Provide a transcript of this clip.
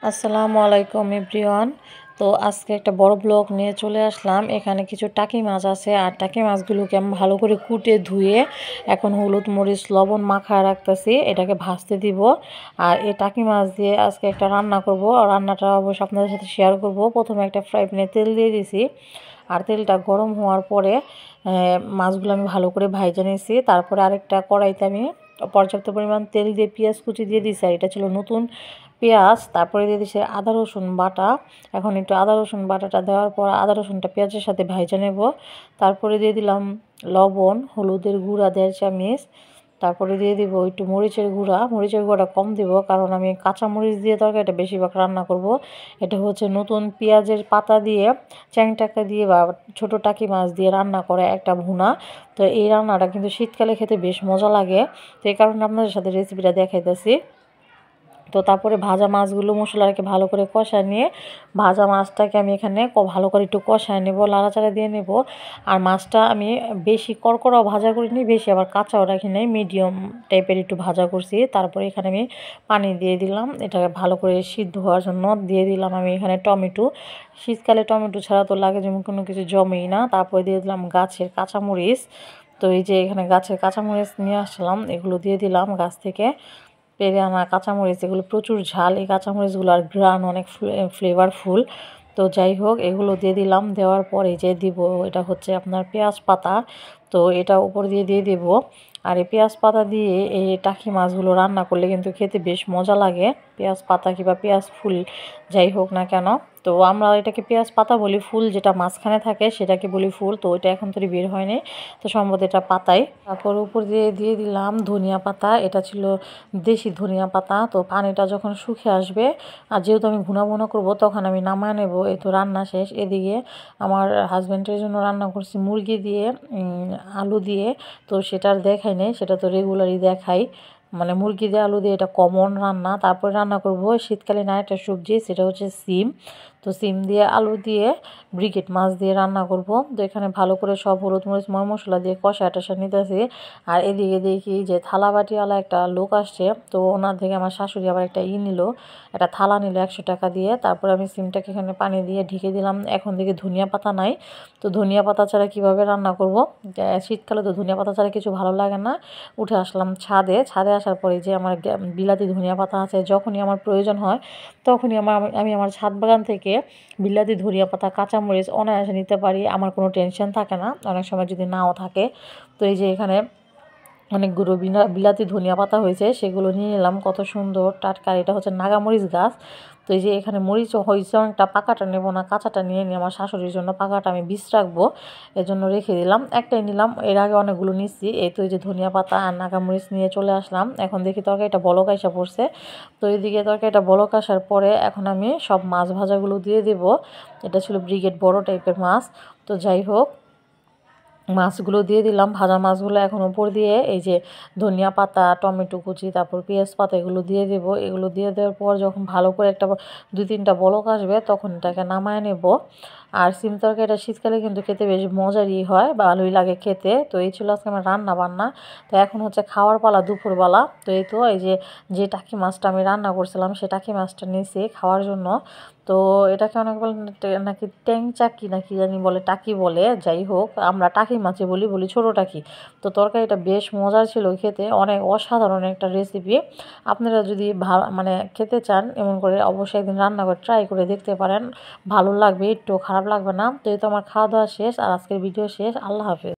আসসালামু আলাইকুম এভরিওয়ান। তো আজকে একটা বড় ব্লগ নিয়ে চলে আসলাম। এখানে কিছু টাকি মাছ আছে, আর টাকি মাছগুলোকে আমি ভালো করে কুটে ধুয়ে এখন হলুদ মরিচ লবণ মাখায় রাখতেছি, এটাকে ভাজতে দিব। আর এই টাকি মাছ দিয়ে আজকে একটা রান্না করব, আর রান্নাটা অবশ্যই আপনাদের সাথে শেয়ার করব। প্রথমে একটা ফ্রাই প্যানে তেল দিয়ে দিয়েছি, আর তেলটা গরম হওয়ার পরে মাছগুলো আমি ভালো করে ভাইজা নিয়েছি। তারপরে আরেকটা কড়াইতে আমি পর্যাপ্ত পরিমাণ তেল দিয়ে পেঁয়াজ কুচি দিয়ে দিয়েছি, আর এটা ছিল নতুন পেঁয়াজ। তারপরে দিয়ে দিয়েছি আদা রসুন বাটা। এখন একটু আদা রসুন বাটাটা দেওয়ার পর আদা রসুনটা পেঁয়াজের সাথে ভাইজা নেব। তারপরে দিয়ে দিলাম লবণ, হলুদের গুঁড়া 1.5 চামচ। তারপরে দিয়ে দিব একটু মরিচের গুঁড়া। মরিচের গুঁড়াটা কম দিব, কারণ আমি কাঁচা মরিচ দিয়ে তরকারিটা বেশিরভাগ রান্না করব। এটা হচ্ছে নতুন পেঁয়াজের পাতা দিয়ে চ্যাংটাকা দিয়ে বা ছোট টাকি মাছ দিয়ে রান্না করে একটা ভুনা। তো এই রান্নাটা কিন্তু শীতকালে খেতে বেশ মজা লাগে। তো এই কারণে আপনাদের সাথে রেসিপিটা দেখাইতেছি। তো তারপরে ভাজা মাছগুলো মশলাটাকে ভালো করে কষায় নিয়ে ভাজা মাছটাকে আমি এখানে ভালো করে একটু কষায় নেব, নাড়াচাড়া দিয়ে নেব। আর মাছটা আমি বেশি কড়কড়াও ভাজা করিনি, বেশি আবার কাঁচাও রাখি নাই, মিডিয়াম টাইপের একটু ভাজা করছি। তারপরে এখানে আমি পানি দিয়ে দিলাম, এটাকে ভালো করে সিদ্ধ হওয়ার জন্য দিয়ে দিলাম আমি এখানে টমেটো। শীতকালে টমেটো ছাড়া তো লাগে যেমন কোনো কিছু জমেই না। তারপরে দিয়ে দিলাম গাছের কাঁচামরিচ। তো এই যে এখানে গাছের কাঁচামরিচ নিয়ে আসলাম, এগুলো দিয়ে দিলাম গাছ থেকে পেরে আনা কাঁচামরিচ। এগুলো প্রচুর ঝাল, এই কাঁচামরিচগুলো আর ঘ্রাণ অনেক ফ্লেভারফুল। তো যাই হোক, এগুলো দিয়ে দিলাম। দেওয়ার পরে যে দিব এটা হচ্ছে আপনার পেঁয়াজ পাতা। তো এটা উপর দিয়ে দিয়ে দেব। আর এই পেঁয়াজ পাতা দিয়ে এই টাকি মাছগুলো রান্না করলে কিন্তু খেতে বেশ মজা লাগে। পেঁয়াজ পাতা কিংবা পেঁয়াজ ফুল যাই হোক না কেন, তো আমরা এটাকে পেঁয়াজ পাতা বলি, ফুল যেটা মাঝখানে থাকে সেটাকে বলি ফুল। তো ওইটা এখন তৈরি বের হয়নি, তো সম্ভবত এটা পাতাই। তারপর উপর দিয়ে দিয়ে দিলাম ধনিয়া পাতা। এটা ছিল দেশি ধনিয়া পাতা। তো পানিটা যখন শুকিয়ে আসবে, আর যেহেতু আমি ভুনা ভুনা করবো, তখন আমি নামায় নেব। এই তো রান্না শেষ। এদিকে আমার হাজব্যান্ডের জন্য রান্না করছি মুরগি দিয়ে আলু দিয়ে। তো সেটার দেখাই নেই, সেটা তো রেগুলারই দেখাই, মানে মুরগি দিয়ে আলু দিয়ে এটা কমন রান্না। তারপরে রান্না করব শীতকালীন আরেকটা সবজি, সেটা হচ্ছে সিম। তো সিম দিয়ে আলু দিয়ে ব্রিগেড মাছ দিয়ে রান্না করব। তো এখানে ভালো করে সব হলুদ মরিচ ময় মশলা দিয়ে কষা টষা নিতেছি। আর এদিকে দেখি যে থালা বাটিওয়ালা একটা লোক আসছে, তো ওনার থেকে আমার শাশুড়ি আবার একটা নিল, একটা থালা নিল 100 টাকা দিয়ে। তারপর আমি সিমটাকে এখানে পানি দিয়ে ঢেকে দিলাম। এখন দেখি ধনিয়া পাতা নাই, তো ধনিয়া পাতা ছাড়া কীভাবে রান্না করব? শীতকালে তো ধনিয়া পাতা ছাড়া কিছু ভালো লাগে না। উঠে আসলাম ছাদে। ছাদে আসার পরে যে আমার বিলাতি ধনিয়া পাতা আছে, যখনই আমার প্রয়োজন হয় তখনই আমি আমার ছাদ বাগান থেকে বিলাতি ধনিয়া পাতা কাঁচামরিচ অনায়াসে নিতে পারি, আমার কোনো টেনশন থাকে না অনেক সময় যদি নাও থাকে। তো এই যে এখানে অনেকগুলো বিলাতি ধনিয়া পাতা হয়েছে, সেগুলো নিয়ে নিলাম। কত সুন্দর টাটকা, এটা হচ্ছে নাগামরিচ গাছ। তো এই যে এখানে মরিচ হয়েছে অনেকটা, পাকাটা নেব না, কাঁচাটা নিয়ে নিই, আমার শাশুড়ির জন্য পাকাটা আমি বীজ রাখবো, এজন্য রেখে দিলাম। একটাই নিলাম, এর আগে অনেকগুলো নিচ্ছি। এই তো এই যে ধনিয়া পাতা আর নাগামরিচ নিয়ে চলে আসলাম। এখন দেখি তরকারিটা বলক আইসা পড়ছে। তো এইদিকে তরকারিটা বলক আসার পরে এখন আমি সব মাছ ভাজাগুলো দিয়ে দেব। এটা ছিল ব্রিগেড বড় টাইপের মাছ। তো যাই হোক, মাছগুলো দিয়ে দিলাম, ভাজা মাছগুলো এখন উপর দিয়ে এই যে ধনিয়া পাতা, টমেটো কুচি, তারপর পেঁয়াজ পাতা এগুলো দিয়ে দেবো। এগুলো দিয়ে দেওয়ার পর যখন ভালো করে একটা 2-3টা বলক আসবে, তখন এটাকে নামায় নেব। আর সিম তরকারিটা শীতকালে কিন্তু খেতে বেশ মজারই হয়, ভালোই লাগে খেতে। তো এই ছিল আজকে আমার রান্না বান্না। তো এখন হচ্ছে খাওয়ার পালা, দুপুরবেলা। তো এই তো এই যে যে টাকি মাছটা আমি রান্না করছিলাম, সে টাকি মাছটা নিয়েছি খাওয়ার জন্য। তো এটাকে অনেক বলে নাকি ট্যাং চাকি নাকি জানি বলে, টাকি বলে, যাই হোক আমরা টাকি মাছে বলি বলি ছোটো টাকি। তো তরকারিটা বেশ মজার ছিল খেতে, অনেক অসাধারণ একটা রেসিপি। আপনারা যদি মানে খেতে চান এমন করে, অবশ্যই একদিন রান্না করে ট্রাই করে দেখতে পারেন, ভালো লাগবে, একটু খারাপ লাগবে না। তো এই তো আমার খাওয়া দাওয়া শেষ, আর আজকের ভিডিও শেষ। আল্লাহ হাফেজ।